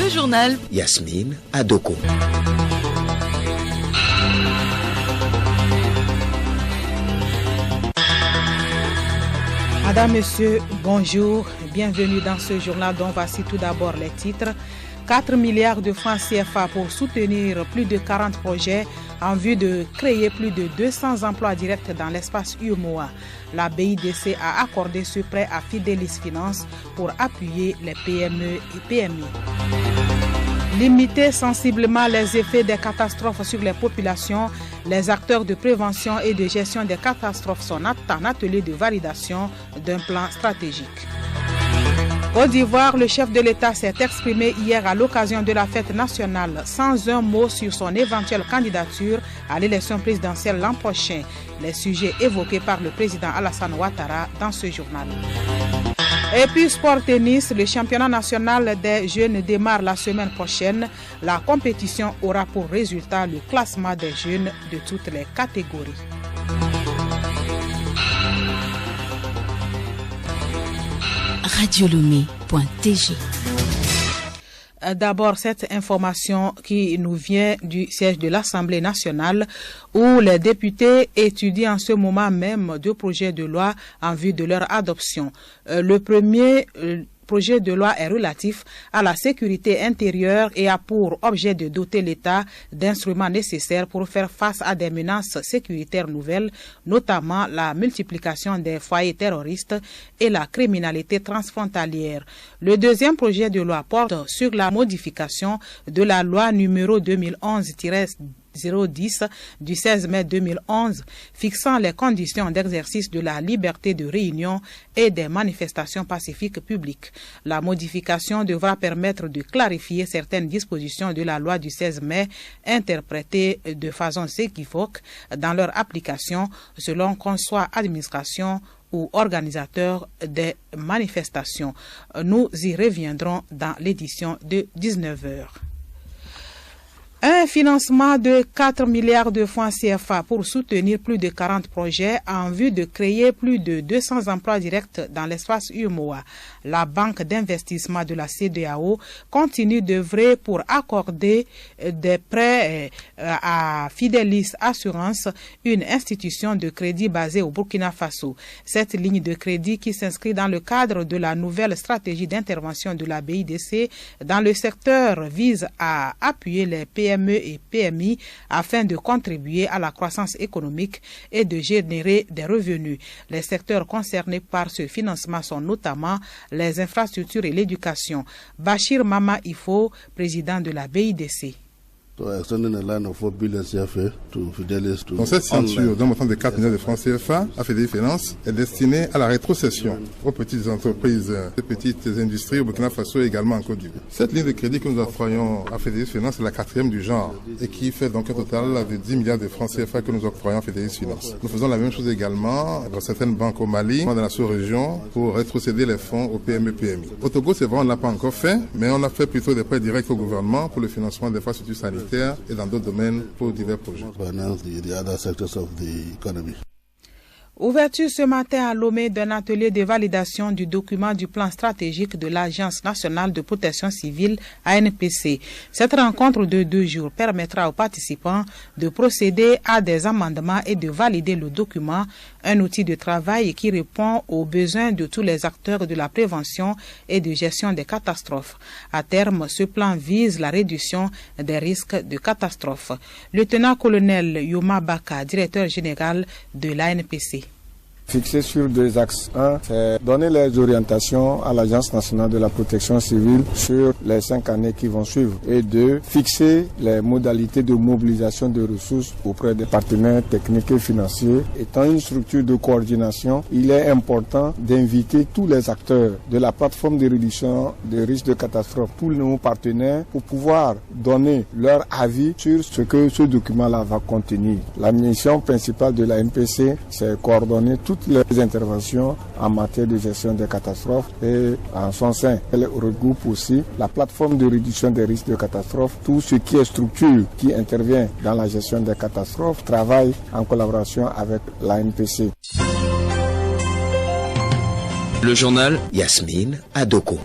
Le journal Yasmine Adoko. Madame, Monsieur, bonjour. Bienvenue dans ce journal dont voici tout d'abord les titres. 4 milliards de francs CFA pour soutenir plus de 40 projets en vue de créer plus de 200 emplois directs dans l'espace UEMOA. La BIDC a accordé ce prêt à Fidelis Finance pour appuyer les PME et PMI. Limiter sensiblement les effets des catastrophes sur les populations, les acteurs de prévention et de gestion des catastrophes sont en atelier de validation d'un plan stratégique. Côte d'Ivoire, le chef de l'État s'est exprimé hier à l'occasion de la fête nationale sans un mot sur son éventuelle candidature à l'élection présidentielle l'an prochain. Les sujets évoqués par le président Alassane Ouattara dans ce journal. Et puis sport tennis, le championnat national des jeunes démarre la semaine prochaine. La compétition aura pour résultat le classement des jeunes de toutes les catégories. radiolomé.tg. D'abord, cette information qui nous vient du siège de l'Assemblée nationale où les députés étudient en ce moment même 2 projets de loi en vue de leur adoption. Le premier projet de loi est relatif à la sécurité intérieure et a pour objet de doter l'État d'instruments nécessaires pour faire face à des menaces sécuritaires nouvelles, notamment la multiplication des foyers terroristes et la criminalité transfrontalière. Le deuxième projet de loi porte sur la modification de la loi numéro 2011-010 du 16 mai 2011 fixant les conditions d'exercice de la liberté de réunion et des manifestations pacifiques publiques. La modification devra permettre de clarifier certaines dispositions de la loi du 16 mai interprétées de façon équivoque dans leur application selon qu'on soit administration ou organisateur des manifestations. Nous y reviendrons dans l'édition de 19h. Un financement de 4 milliards de francs CFA pour soutenir plus de 40 projets en vue de créer plus de 200 emplois directs dans l'espace UEMOA. La Banque d'investissement de la CEDEAO continue d'œuvrer pour accorder des prêts à Fidelis Assurance, une institution de crédit basée au Burkina Faso. Cette ligne de crédit qui s'inscrit dans le cadre de la nouvelle stratégie d'intervention de la BIDC dans le secteur vise à appuyer les PME et PMI afin de contribuer à la croissance économique et de générer des revenus. Les secteurs concernés par ce financement sont notamment les infrastructures et l'éducation. Bachir Mama Ifo, président de la BIDC. Donc cette ceinture d'un montant de 4 milliards de francs CFA à Fidelis Finance est destinée à la rétrocession aux petites entreprises, aux petites industries au Burkina Faso et également en Côte d'Ivoire. Cette ligne de crédit que nous octroyons à Fidelis Finance est la 4e du genre et qui fait donc un total de 10 milliards de francs CFA que nous octroyons à Fidelis Finance. Nous faisons la même chose également dans certaines banques au Mali, dans la sous-région, pour rétrocéder les fonds aux PME-PMI. Au Togo, c'est vrai, on ne l'a pas encore fait, mais on a fait plutôt des prêts directs au gouvernement pour le financement des infrastructures sanitaires et dans d'autres domaines pour divers projets. Ouverture ce matin à Lomé d'un atelier de validation du document du plan stratégique de l'Agence nationale de protection civile ANPC. Cette rencontre de 2 jours permettra aux participants de procéder à des amendements et de valider le document, un outil de travail qui répond aux besoins de tous les acteurs de la prévention et de gestion des catastrophes. À terme, ce plan vise la réduction des risques de catastrophes. Lieutenant-colonel Yoma Baka, directeur général de l'ANPC. Fixé sur 2 axes. Un, c'est donner les orientations à l'Agence nationale de la protection civile sur les 5 années qui vont suivre. Et 2, fixer les modalités de mobilisation de ressources auprès des partenaires techniques et financiers. Étant une structure de coordination, il est important d'inviter tous les acteurs de la plateforme de réduction des risques de catastrophe, tous nos partenaires, pour pouvoir donner leur avis sur ce que ce document-là va contenir. La mission principale de la NPC, c'est coordonner toutes les interventions en matière de gestion des catastrophes et en son sein, elle regroupe aussi la plateforme de réduction des risques de catastrophes. Tout ce qui est structure qui intervient dans la gestion des catastrophes travaille en collaboration avec la NPC. Le journal Yasmine Adoko.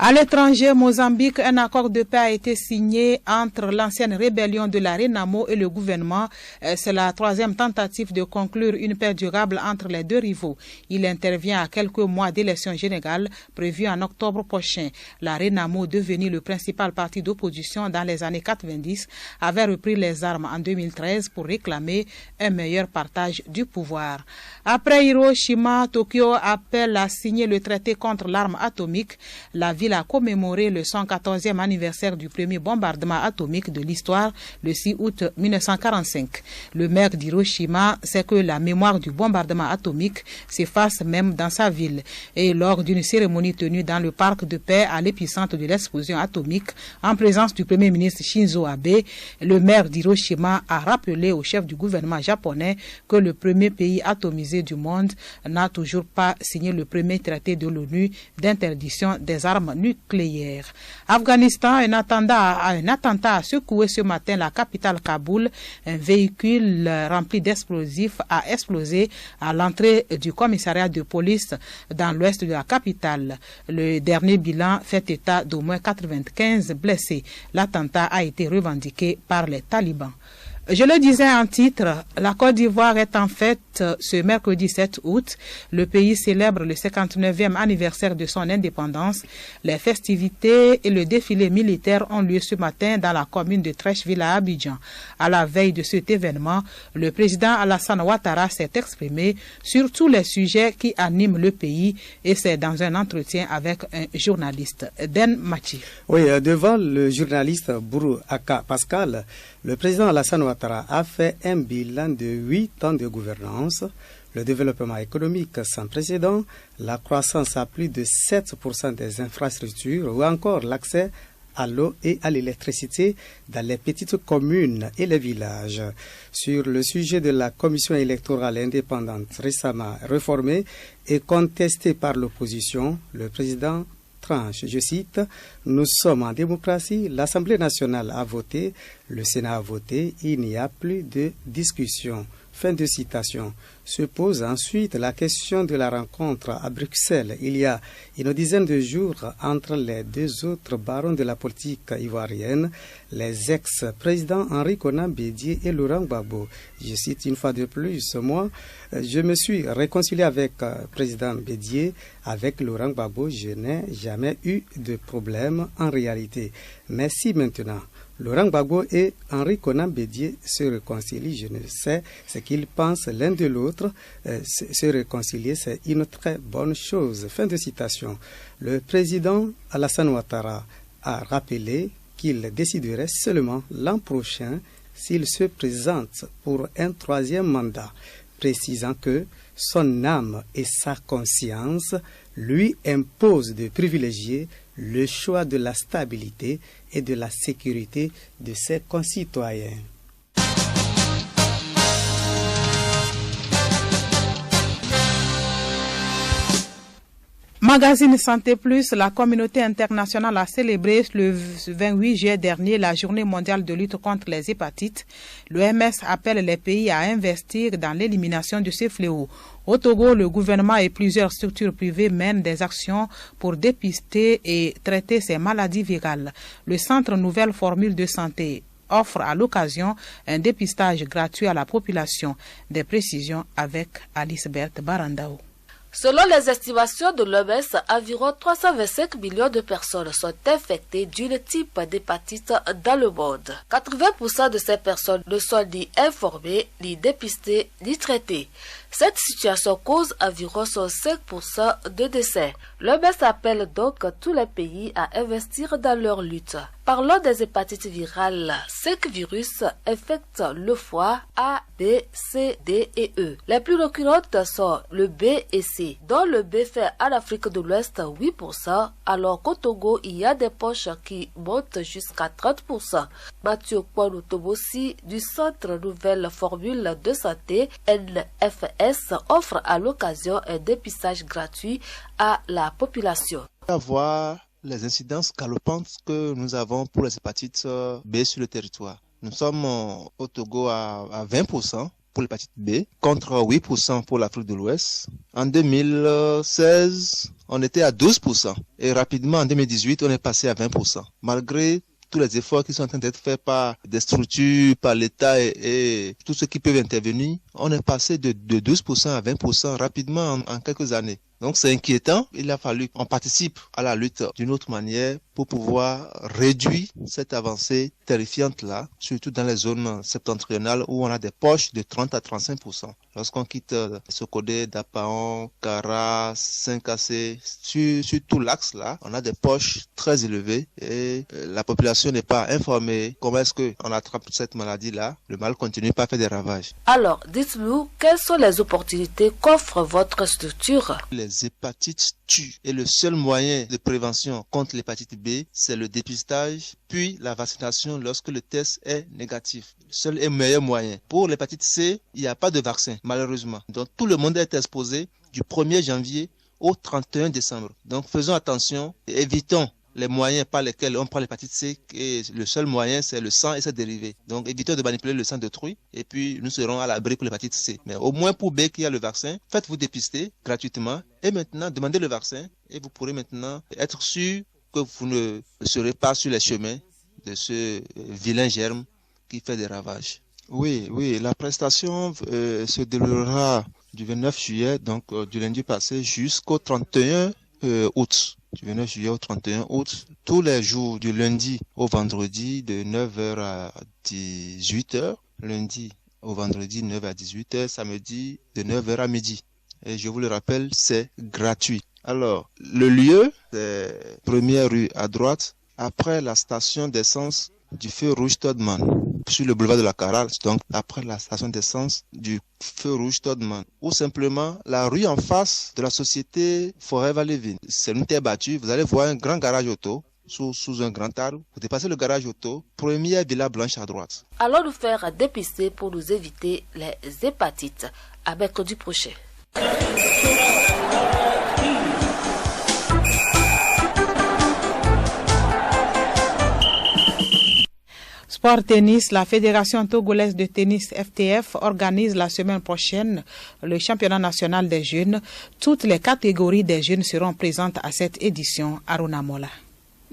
À l'étranger, Mozambique, un accord de paix a été signé entre l'ancienne rébellion de la Renamo et le gouvernement. C'est la troisième tentative de conclure une paix durable entre les deux rivaux. Il intervient à quelques mois d'élections générales prévues en octobre prochain. La Renamo, devenue le principal parti d'opposition dans les années 90, avait repris les armes en 2013 pour réclamer un meilleur partage du pouvoir. Après Hiroshima, Tokyo appelle à signer le traité contre l'arme atomique. La ville a commémoré le 114e anniversaire du premier bombardement atomique de l'histoire le 6 août 1945. Le maire d'Hiroshima sait que la mémoire du bombardement atomique s'efface même dans sa ville. Et lors d'une cérémonie tenue dans le parc de paix à l'épicentre de l'explosion atomique, en présence du premier ministre Shinzo Abe, le maire d'Hiroshima a rappelé au chef du gouvernement japonais que le premier pays atomisé du monde n'a toujours pas signé le premier traité de l'ONU d'interdiction des armes nucléaires. Afghanistan, un attentat a secoué ce matin la capitale Kaboul. Un véhicule rempli d'explosifs a explosé à l'entrée du commissariat de police dans l'ouest de la capitale. Le dernier bilan fait état d'au moins 95 blessés. L'attentat a été revendiqué par les talibans. Je le disais en titre, la Côte d'Ivoire est en fête ce mercredi 7 août. Le pays célèbre le 59e anniversaire de son indépendance. Les festivités et le défilé militaire ont lieu ce matin dans la commune de Treichville à Abidjan. À la veille de cet événement, le président Alassane Ouattara s'est exprimé sur tous les sujets qui animent le pays et c'est dans un entretien avec un journaliste. Den Machi. Oui, devant le journaliste Bourou Aka Pascal, le président Alassane Ouattara a fait un bilan de 8 ans de gouvernance, le développement économique sans précédent, la croissance à plus de 7% des infrastructures ou encore l'accès à l'eau et à l'électricité dans les petites communes et les villages. Sur le sujet de la commission électorale indépendante récemment réformée et contestée par l'opposition, le président tranche, je cite, « Nous sommes en démocratie, l'Assemblée nationale a voté, le Sénat a voté, il n'y a plus de discussion. » Fin de citation. Se pose ensuite la question de la rencontre à Bruxelles il y a une dizaine de jours entre les deux autres barons de la politique ivoirienne, les ex-présidents Henri Konan Bédié et Laurent Gbagbo. Je cite une fois de plus, moi, je me suis réconcilié avec président Bédié, avec Laurent Gbagbo, je n'ai jamais eu de problème en réalité. Mais si maintenant Laurent Gbagbo et Henri Konan Bédié se réconcilient, je ne sais ce qu'ils pensent l'un de l'autre. Se réconcilier, c'est une très bonne chose. Fin de citation. Le président Alassane Ouattara a rappelé qu'il déciderait seulement l'an prochain s'il se présente pour un troisième mandat, précisant que son âme et sa conscience lui imposent de privilégier le choix de la stabilité et de la sécurité de ses concitoyens. Magazine Santé Plus, la communauté internationale a célébré le 28 juillet dernier la journée mondiale de lutte contre les hépatites. L'OMS appelle les pays à investir dans l'élimination de ces fléaux. Au Togo, le gouvernement et plusieurs structures privées mènent des actions pour dépister et traiter ces maladies virales. Le Centre Nouvelle Formule de Santé offre à l'occasion un dépistage gratuit à la population. Des précisions avec Alice Berthe Barandao. Selon les estimations de l'OMS, environ 325 millions de personnes sont infectées d'un type d'hépatite dans le monde. 80% de ces personnes ne sont ni informées, ni dépistées, ni traitées. Cette situation cause environ 5% de décès. L'OMS appelle donc tous les pays à investir dans leur lutte. Parlons des hépatites virales. 5 virus infectent le foie A, B, C, D et E. Les plus récurrentes sont le B et C, dont le B fait en Afrique de l'Ouest 8%, alors qu'au Togo, il y a des poches qui montent jusqu'à 30%. Mathieu Kouanou-Tobossi du Centre Nouvelle Formule de Santé, NFS, offre à l'occasion un dépistage gratuit à la population. Voir les incidences galopantes que nous avons pour les hépatites B sur le territoire. Nous sommes au Togo à 20% pour l'hépatite B, contre 8% pour l'Afrique de l'Ouest. En 2016, on était à 12%. Et rapidement, en 2018, on est passé à 20%. Malgré tous les efforts qui sont en train d'être faits par des structures, par l'État et tous ceux qui peuvent intervenir, on est passé de 12% à 20% rapidement en quelques années. Donc c'est inquiétant. Il a fallu qu'on participe à la lutte d'une autre manière pour pouvoir réduire cette avancée terrifiante-là, surtout dans les zones septentrionales où on a des poches de 30 à 35%. Lorsqu'on quitte Sokodé, Dapaon, Kara, 5AC, sur tout l'axe-là, on a des poches très élevées et la population n'est pas informée. Comment est-ce qu'on attrape cette maladie-là? Le mal continue pas à faire des ravages. Alors, dites-nous, quelles sont les opportunités qu'offre votre structure? Les hépatites tuent et le seul moyen de prévention contre l'hépatite B, c'est le dépistage puis la vaccination lorsque le test est négatif. Le seul et meilleur moyen. Pour l'hépatite C, il n'y a pas de vaccin, malheureusement. Donc tout le monde est exposé du 1er janvier au 31 décembre. Donc faisons attention et évitons les moyens par lesquels on prend l'hépatite C, et le seul moyen c'est le sang et ses dérivés. Donc évitons de manipuler le sang d'autrui et puis nous serons à l'abri pour l'hépatite C. Mais au moins pour B qui a le vaccin, faites-vous dépister gratuitement et maintenant demandez le vaccin et vous pourrez maintenant être sûr que vous ne serez pas sur les chemins de ce vilain germe qui fait des ravages. Oui, la prestation se déroulera du 29 juillet, donc du lundi passé jusqu'au 31 août. Du 29 juillet au 31 août, tous les jours du lundi au vendredi de 9h à 18h, lundi au vendredi 9h à 18h, samedi de 9h à midi. Et je vous le rappelle, c'est gratuit. Alors, le lieu, c'est première rue à droite, après la station d'essence du feu rouge Todman, sur le boulevard de la Caral, donc après la station d'essence du feu rouge Todman, ou simplement la rue en face de la société Forever Living. C'est une terre battue, vous allez voir un grand garage auto sous un grand arbre. Vous dépassez le garage auto, première villa blanche à droite. Allons nous faire dépister pour nous éviter les hépatites. À mercredi prochain. Sport tennis, la Fédération togolaise de tennis FTF organise la semaine prochaine le championnat national des jeunes. Toutes les catégories des jeunes seront présentes à cette édition. Aruna Mola.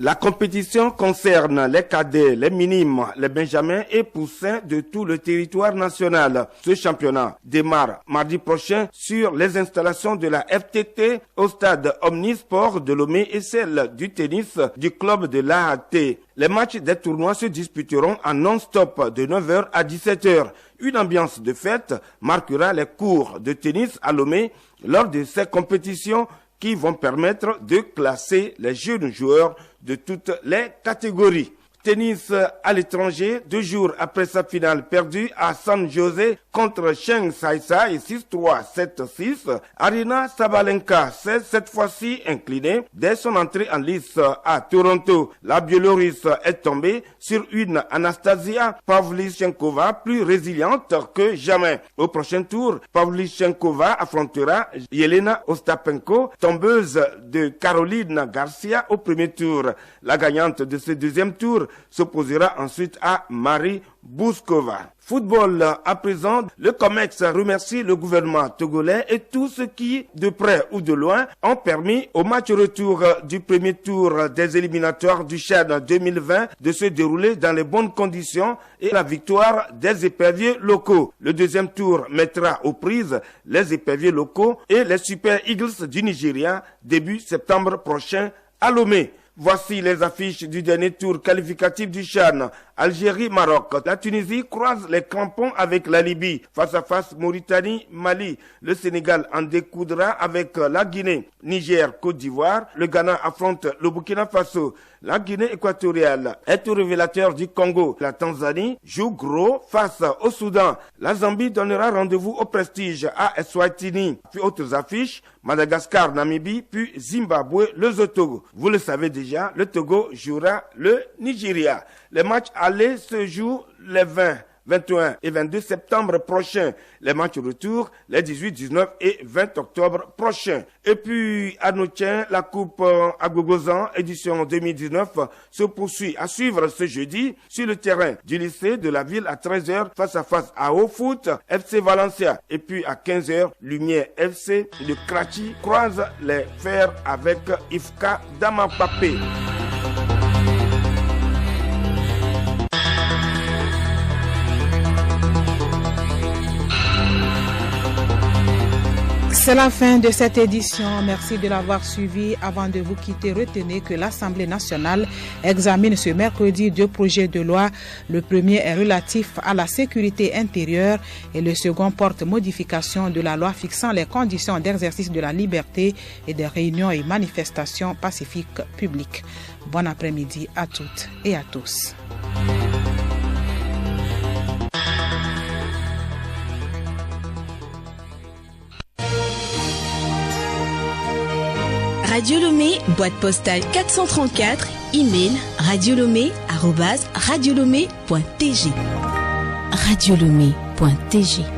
La compétition concerne les cadets, les minimes, les benjamins et poussins de tout le territoire national. Ce championnat démarre mardi prochain sur les installations de la FTT au stade Omnisport de Lomé et celle du tennis du club de l'AAT. Les matchs des tournois se disputeront en non-stop de 9h à 17h. Une ambiance de fête marquera les cours de tennis à Lomé lors de ces compétitions qui vont permettre de classer les jeunes joueurs de toutes les catégories. Tennis à l'étranger, 2 jours après sa finale perdue à San José contre Cheng Saisai 6-3, 7-6, Arina Sabalenka s'est cette fois-ci inclinée dès son entrée en lice à Toronto. La Biélorusse est tombée sur une Anastasia Pavlyuchenkova plus résiliente que jamais. Au prochain tour, Pavlyuchenkova affrontera Yelena Ostapenko, tombeuse de Caroline Garcia au premier tour. La gagnante de ce deuxième tour s'opposera ensuite à Marie Bouskova. Football à présent, le COMEX remercie le gouvernement togolais et tous ceux qui, de près ou de loin, ont permis au match retour du premier tour des éliminatoires du Tchad 2020 de se dérouler dans les bonnes conditions et la victoire des éperviers locaux. Le deuxième tour mettra aux prises les éperviers locaux et les Super Eagles du Nigeria début septembre prochain à Lomé. Voici les affiches du dernier tour qualificatif du CHAN. Algérie-Maroc. La Tunisie croise les crampons avec la Libye. Face à face, Mauritanie-Mali. Le Sénégal en découdra avec la Guinée. Niger-Côte d'Ivoire. Le Ghana affronte le Burkina Faso. La Guinée équatoriale est au révélateur du Congo. La Tanzanie joue gros face au Soudan. La Zambie donnera rendez-vous au Prestige à Eswatini. Puis autres affiches, Madagascar, Namibie, puis Zimbabwe, le Togo. Vous le savez déjà, le Togo jouera le Nigeria. Les matchs allés se jouent les 20, 21 et 22 septembre prochains. Les matchs retour les 18, 19 et 20 octobre prochains. Et puis, à Notiens, la Coupe Agogozan, édition 2019, se poursuit à suivre ce jeudi sur le terrain du lycée de la ville à 13h face à face à Haut Foot, FC Valencia. Et puis à 15h, Lumière FC de Krachi croise les fers avec Ifka Damapapé. C'est la fin de cette édition. Merci de l'avoir suivi. Avant de vous quitter, retenez que l'Assemblée nationale examine ce mercredi 2 projets de loi. Le premier est relatif à la sécurité intérieure et le second porte modification de la loi fixant les conditions d'exercice de la liberté et des réunions et manifestations pacifiques publiques. Bon après-midi à toutes et à tous. Radio Lomé, boîte postale 434, email radiolomé@radiolomé.tg. radiolomé.tg